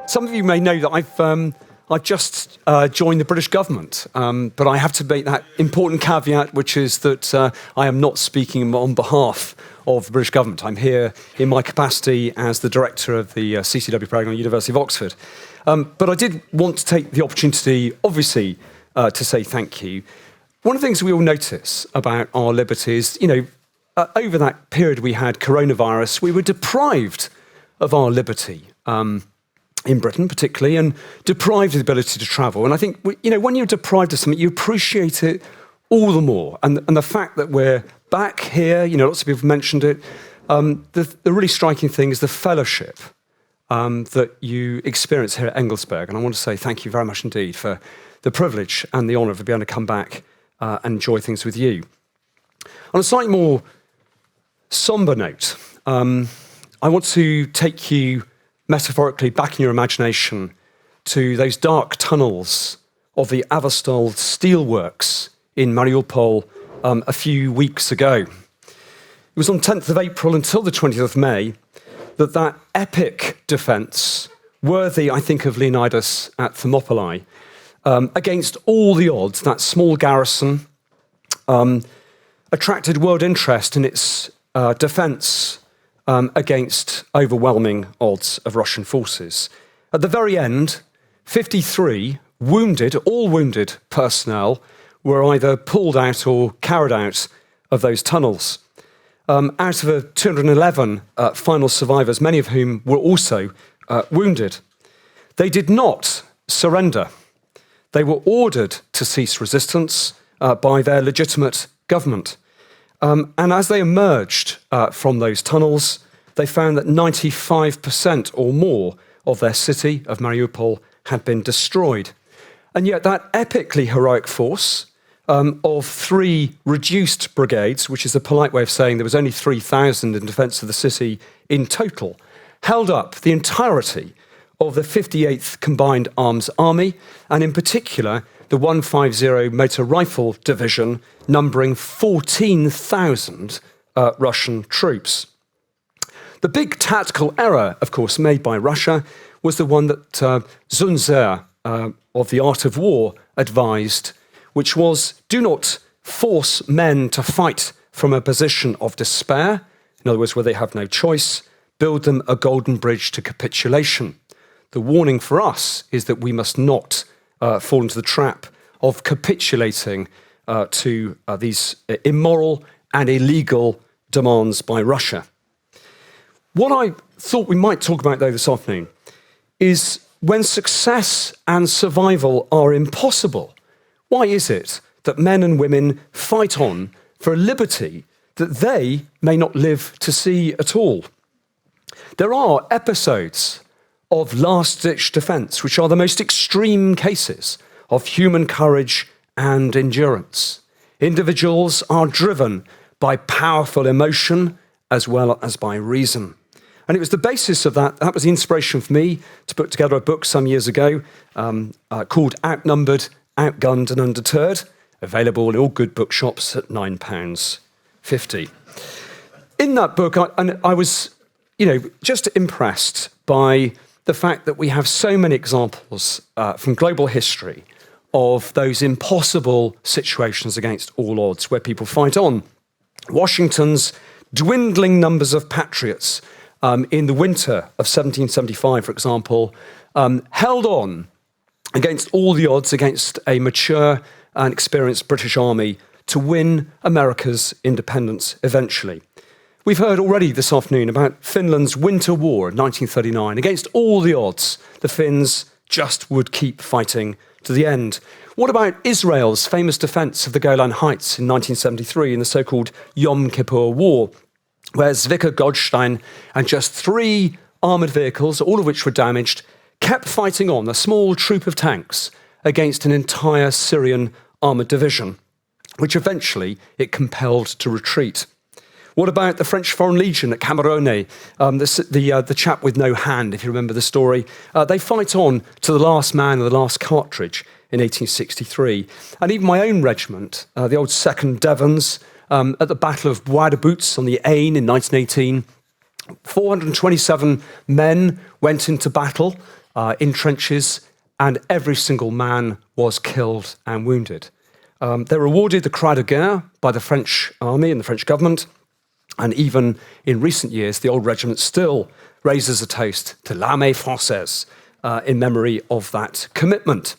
Some of you may know that I've just joined the British government, but I have to make that important caveat, which is that I am not speaking on behalf of the British government. I'm here in my capacity as the director of the CCW programme at the University of Oxford. But I did want to take the opportunity, obviously, to say thank you. One of the things we all notice about our liberties, over that period we had coronavirus, we were deprived of our liberty. In Britain particularly, and deprived of the ability to travel. And I think, when you're deprived of something, you appreciate it all the more. And the fact that we're back here, lots of people have mentioned it, the really striking thing is the fellowship that you experience here at Engelsberg. And I want to say thank you very much indeed for the privilege and the honour of being able to come back and enjoy things with you. On a slightly more sombre note, I want to take you metaphorically back in your imagination to those dark tunnels of the Avastol steelworks in Mariupol a few weeks ago. It was on 10th of April until the 20th of May that epic defence, worthy, I think, of Leonidas at Thermopylae, against all the odds, that small garrison attracted world interest in its defence against overwhelming odds of Russian forces. At the very end, 53 all wounded personnel were either pulled out or carried out of those tunnels. Out of the 211 final survivors, many of whom were also wounded. They did not surrender. They were ordered to cease resistance by their legitimate government. And as they emerged from those tunnels, they found that 95% or more of their city, of Mariupol, had been destroyed. And yet that epically heroic force of 3 reduced brigades, which is a polite way of saying there was only 3,000 in defence of the city in total, held up the entirety of the 58th Combined Arms Army, and in particular the 150 Motor Rifle Division, numbering 14,000 Russian troops. The big tactical error, of course, made by Russia was the one that Sun Tzu of The Art of War advised, which was, do not force men to fight from a position of despair, in other words, where they have no choice, build them a golden bridge to capitulation. The warning for us is that we must not fall into the trap of capitulating to these immoral and illegal demands by Russia. What I thought we might talk about, though, this afternoon is when success and survival are impossible, why is it that men and women fight on for a liberty that they may not live to see at all? There are episodes of last-ditch defence, which are the most extreme cases of human courage and endurance. Individuals are driven by powerful emotion as well as by reason. And it was the basis of that was the inspiration for me to put together a book some years ago called Outnumbered, Outgunned and Undeterred, available in all good bookshops at £9.50. In that book, I was, just impressed by the fact that we have so many examples from global history of those impossible situations against all odds where people fight on. Washington's dwindling numbers of patriots in the winter of 1775, for example, held on against all the odds against a mature and experienced British army to win America's independence eventually. We've heard already this afternoon about Finland's Winter War in 1939. Against all the odds, the Finns just would keep fighting to the end. What about Israel's famous defence of the Golan Heights in 1973 in the so-called Yom Kippur War, where Zvika Godstein and just 3 armoured vehicles, all of which were damaged, kept fighting on, a small troop of tanks, against an entire Syrian armoured division, which eventually it compelled to retreat. What about the French Foreign Legion at Camerone, the chap with no hand, if you remember the story? They fight on to the last man and the last cartridge in 1863. And even my own regiment, the old 2nd Devons, at the Battle of Bois de Boots on the Aisne in 1918, 427 men went into battle in trenches, and every single man was killed and wounded. They were awarded the Croix de Guerre by the French army and the French government, and even in recent years, the old regiment still raises a toast to l'armée française in memory of that commitment.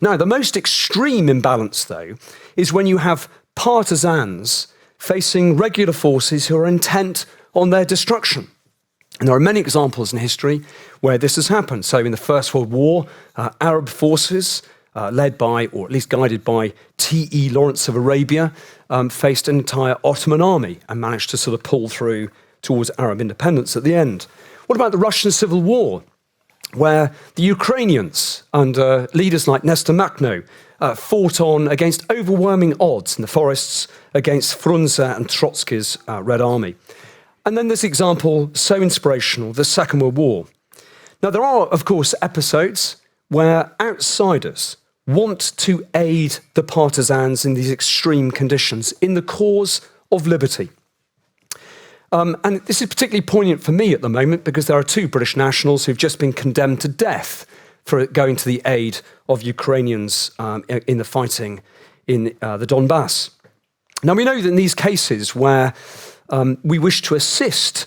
Now, the most extreme imbalance, though, is when you have partisans facing regular forces who are intent on their destruction. And there are many examples in history where this has happened. So in the First World War, Arab forces, led by, or at least guided by, T.E. Lawrence of Arabia, faced an entire Ottoman army and managed to sort of pull through towards Arab independence at the end. What about the Russian Civil War, where the Ukrainians, under leaders like Nestor Makhno, fought on against overwhelming odds in the forests against Frunze and Trotsky's Red Army? And then this example, so inspirational, the Second World War. Now, there are, of course, episodes where outsiders want to aid the partisans in these extreme conditions in the cause of liberty. And this is particularly poignant for me at the moment because there are two British nationals who've just been condemned to death for going to the aid of Ukrainians in the fighting in the Donbass. Now, we know that in these cases where we wish to assist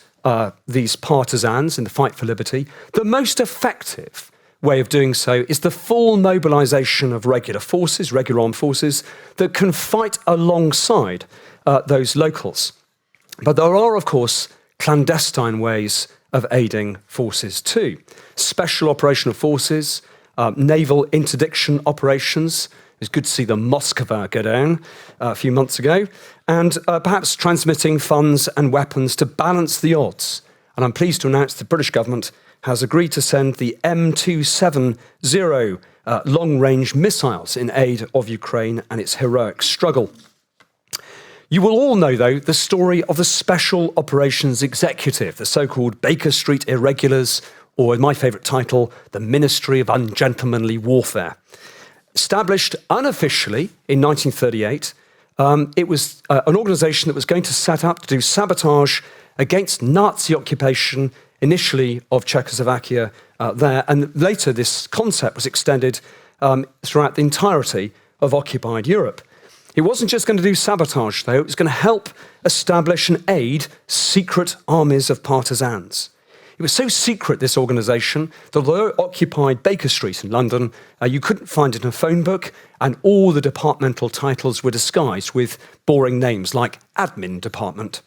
these partisans in the fight for liberty, the most effective way of doing so is the full mobilisation of regular forces, regular armed forces, that can fight alongside those locals. But there are, of course, clandestine ways of aiding forces too. Special operational forces, naval interdiction operations. It's good to see the Moskva go down a few months ago, and perhaps transmitting funds and weapons to balance the odds. And I'm pleased to announce the British government has agreed to send the M270 long-range missiles in aid of Ukraine and its heroic struggle. You will all know, though, the story of the Special Operations Executive, the so-called Baker Street Irregulars, or in my favourite title, the Ministry of Ungentlemanly Warfare. Established unofficially in 1938, it was an organisation that was going to set up to do sabotage against Nazi occupation, initially of Czechoslovakia there, and later this concept was extended throughout the entirety of occupied Europe. It wasn't just going to do sabotage, though, it was going to help establish and aid secret armies of partisans. It was so secret, this organisation, that although it occupied Baker Street in London, you couldn't find it in a phone book, and all the departmental titles were disguised with boring names like Admin Department.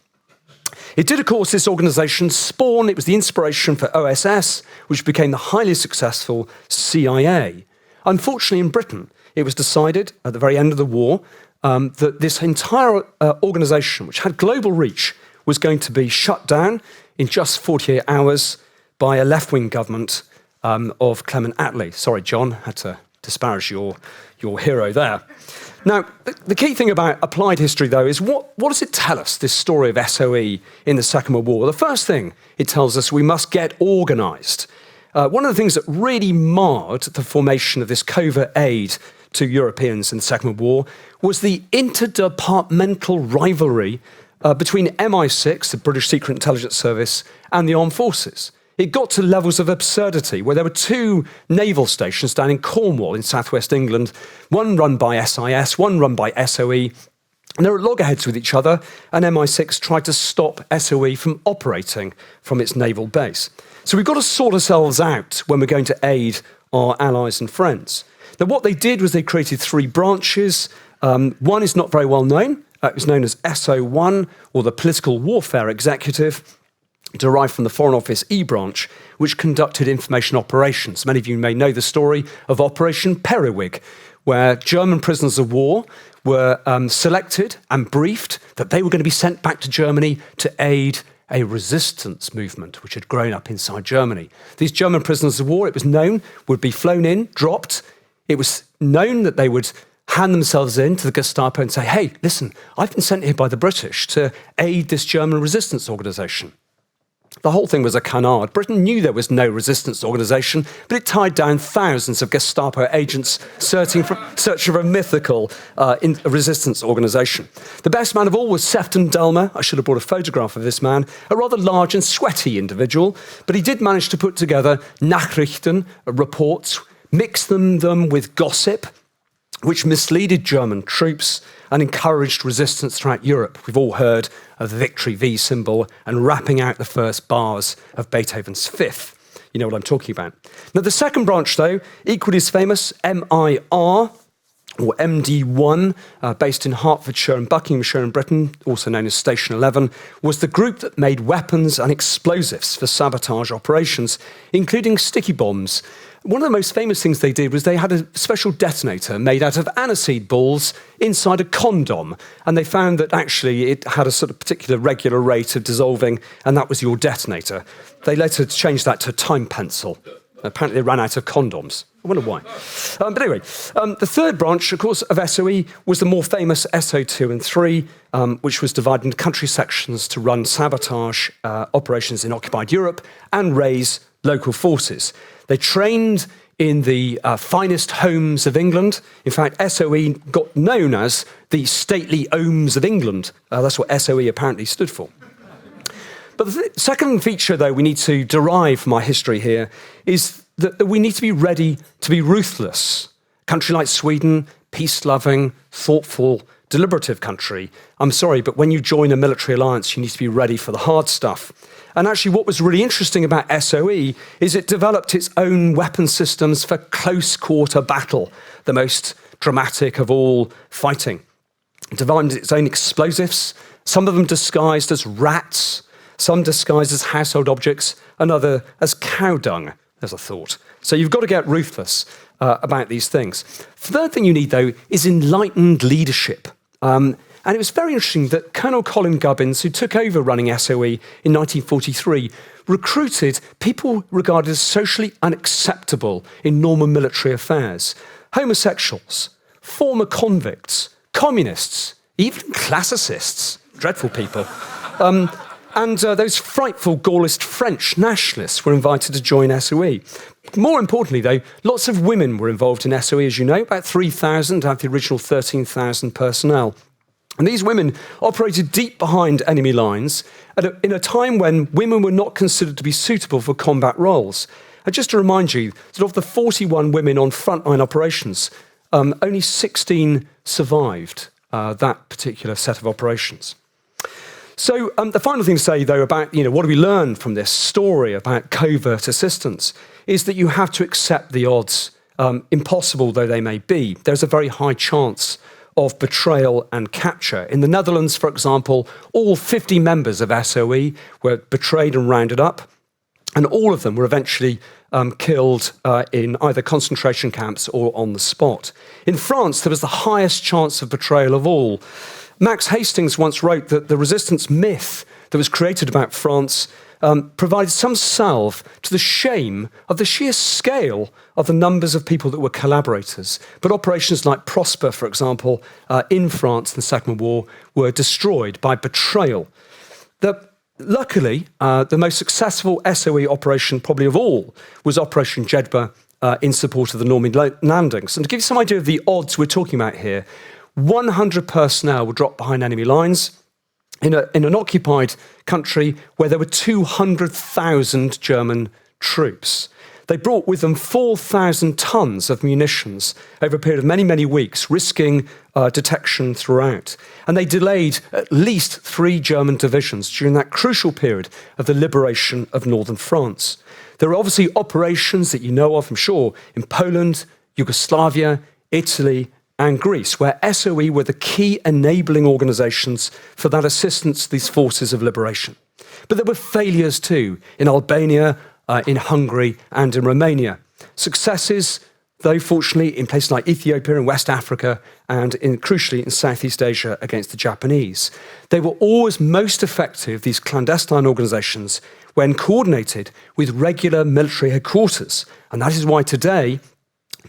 It did, of course, this organisation spawn, it was the inspiration for OSS, which became the highly successful CIA. Unfortunately, in Britain, it was decided at the very end of the war that this entire organisation, which had global reach, was going to be shut down in just 48 hours by a left-wing government of Clement Attlee. Sorry, John, had to disparage your hero there. Now, the key thing about applied history, though, is what does it tell us, this story of SOE in the Second World War? The first thing it tells us, we must get organised. One of the things that really marred the formation of this covert aid to Europeans in the Second World War was the interdepartmental rivalry between MI6, the British Secret Intelligence Service, and the armed forces. It got to levels of absurdity where there were two naval stations down in Cornwall in southwest England, one run by SIS, one run by SOE, and they were at loggerheads with each other, and MI6 tried to stop SOE from operating from its naval base. So we've got to sort ourselves out when we're going to aid our allies and friends. Now, what they did was they created three branches. One is not very well known. It was known as SO1, or the Political Warfare Executive, derived from the Foreign Office E branch, which conducted information operations. Many of you may know the story of Operation Periwig, where German prisoners of war were selected and briefed that they were going to be sent back to Germany to aid a resistance movement which had grown up inside Germany. These German prisoners of war, it was known, would be flown in, dropped. It was known that they would hand themselves in to the Gestapo and say, hey, listen, I've been sent here by the British to aid this German resistance organisation. The whole thing was a canard. Britain knew there was no resistance organisation, but it tied down thousands of Gestapo agents searching for a mythical resistance organisation. The best man of all was Sefton Delmer. I should have brought a photograph of this man, a rather large and sweaty individual, but he did manage to put together Nachrichten, reports, mix them with gossip, which misleaded German troops and encouraged resistance throughout Europe. We've all heard of the Victory V symbol and rapping out the first bars of Beethoven's Fifth. You know what I'm talking about. Now, the second branch, though, equally as famous, MIR, or MD1, based in Hertfordshire and Buckinghamshire in Britain, also known as Station 11, was the group that made weapons and explosives for sabotage operations, including sticky bombs. One of the most famous things they did was they had a special detonator made out of aniseed balls inside a condom, and they found that actually it had a sort of particular regular rate of dissolving, and that was your detonator. They later changed that to time pencil. Apparently they ran out of condoms. I wonder why. But anyway, the third branch, of course, of SOE was the more famous SO2 and 3, which was divided into country sections to run sabotage operations in occupied Europe and raise local forces. They trained in the finest homes of England. In fact, SOE got known as the stately homes of England. That's what SOE apparently stood for. But the second feature, though, we need to derive from our history here is that we need to be ready to be ruthless. A country like Sweden, peace-loving, thoughtful, deliberative country. I'm sorry, but when you join a military alliance, you need to be ready for the hard stuff. And actually, what was really interesting about SOE is it developed its own weapon systems for close quarter battle, the most dramatic of all fighting. It developed its own explosives, some of them disguised as rats, some disguised as household objects, another as cow dung, as a thought. So you've got to get ruthless about these things. The third thing you need, though, is enlightened leadership. And it was very interesting that Colonel Colin Gubbins, who took over running SOE in 1943, recruited people regarded as socially unacceptable in normal military affairs. Homosexuals, former convicts, communists, even classicists, dreadful people. And those frightful Gaullist French nationalists were invited to join SOE. More importantly, though, lots of women were involved in SOE, as you know, about 3,000 out of the original 13,000 personnel. And these women operated deep behind enemy lines in a time when women were not considered to be suitable for combat roles. And just to remind you that of the 41 women on frontline operations, only 16 survived that particular set of operations. So the final thing to say, though, about what do we learn from this story about covert assistance is that you have to accept the odds, impossible though they may be. There's a very high chance of betrayal and capture. In the Netherlands, for example, all 50 members of SOE were betrayed and rounded up, and all of them were eventually killed in either concentration camps or on the spot. In France, there was the highest chance of betrayal of all. Max Hastings once wrote that the resistance myth that was created about France provided some salve to the shame of the sheer scale of the numbers of people that were collaborators. But operations like Prosper, for example, in France in the Second World War, were destroyed by betrayal. Luckily, the most successful SOE operation probably of all was Operation Jedburgh in support of the Normandy landings. And to give you some idea of the odds we're talking about here, 100 personnel were dropped behind enemy lines in an occupied country where there were 200,000 German troops. They brought with them 4,000 tons of munitions over a period of many, many weeks, risking detection throughout. And they delayed at least 3 German divisions during that crucial period of the liberation of northern France. There are obviously operations that you know of, I'm sure, in Poland, Yugoslavia, Italy, and Greece, where SOE were the key enabling organisations for that assistance to these forces of liberation. But there were failures too, in Albania, in Hungary, and in Romania. Successes, though, fortunately, in places like Ethiopia and West Africa, and crucially in Southeast Asia against the Japanese. They were always most effective, these clandestine organisations, when coordinated with regular military headquarters. And that is why today,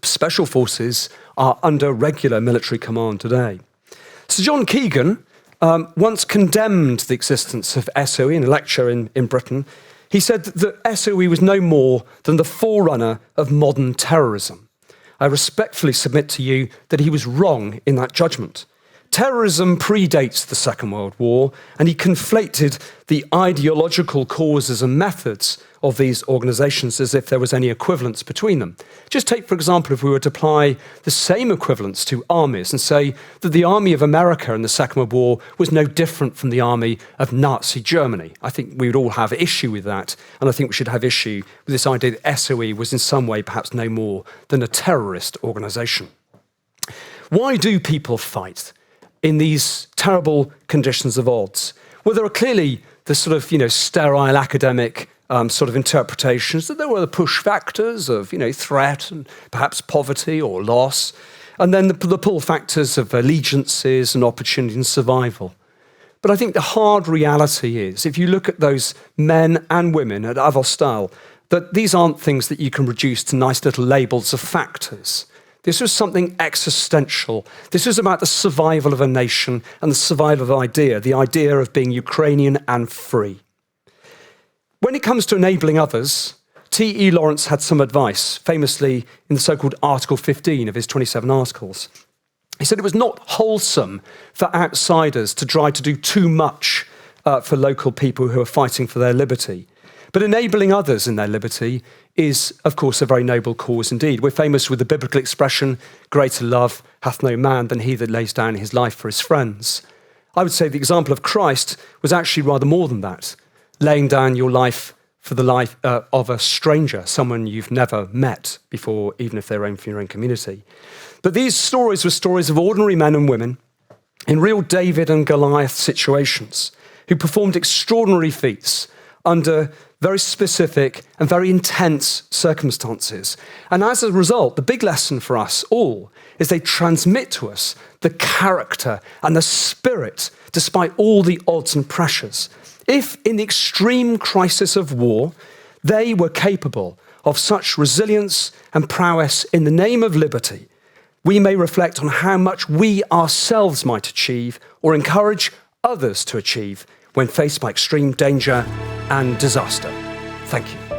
special forces are under regular military command today. Sir John Keegan once condemned the existence of SOE in a lecture in Britain. He said that SOE was no more than the forerunner of modern terrorism. I respectfully submit to you that he was wrong in that judgment. Terrorism predates the Second World War, and he conflated the ideological causes and methods of these organisations as if there was any equivalence between them. Just take, for example, if we were to apply the same equivalence to armies and say that the army of America in the Second World War was no different from the army of Nazi Germany. I think we would all have issue with that, and I think we should have issue with this idea that SOE was in some way perhaps no more than a terrorist organisation. Why do people fight in these terrible conditions of odds? Well, there are clearly the sort of, sterile academic sort of interpretations that there were the push factors of, threat and perhaps poverty or loss, and then the pull factors of allegiances and opportunity and survival. But I think the hard reality is, if you look at those men and women at Avostal, that these aren't things that you can reduce to nice little labels of factors. This was something existential. This was about the survival of a nation and the survival of the idea of being Ukrainian and free. When it comes to enabling others, T.E. Lawrence had some advice, famously in the so-called Article 15 of his 27 articles. He said it was not wholesome for outsiders to try to do too much for local people who are fighting for their liberty. But enabling others in their liberty is, of course, a very noble cause indeed. We're famous with the biblical expression, greater love hath no man than he that lays down his life for his friends. I would say the example of Christ was actually rather more than that, laying down your life for the life of a stranger, someone you've never met before, even if they're from your own community. But these stories were stories of ordinary men and women in real David and Goliath situations who performed extraordinary feats under very specific and very intense circumstances. And as a result, the big lesson for us all is they transmit to us the character and the spirit despite all the odds and pressures. If in the extreme crisis of war, they were capable of such resilience and prowess in the name of liberty, we may reflect on how much we ourselves might achieve or encourage others to achieve when faced by extreme danger and disaster. Thank you.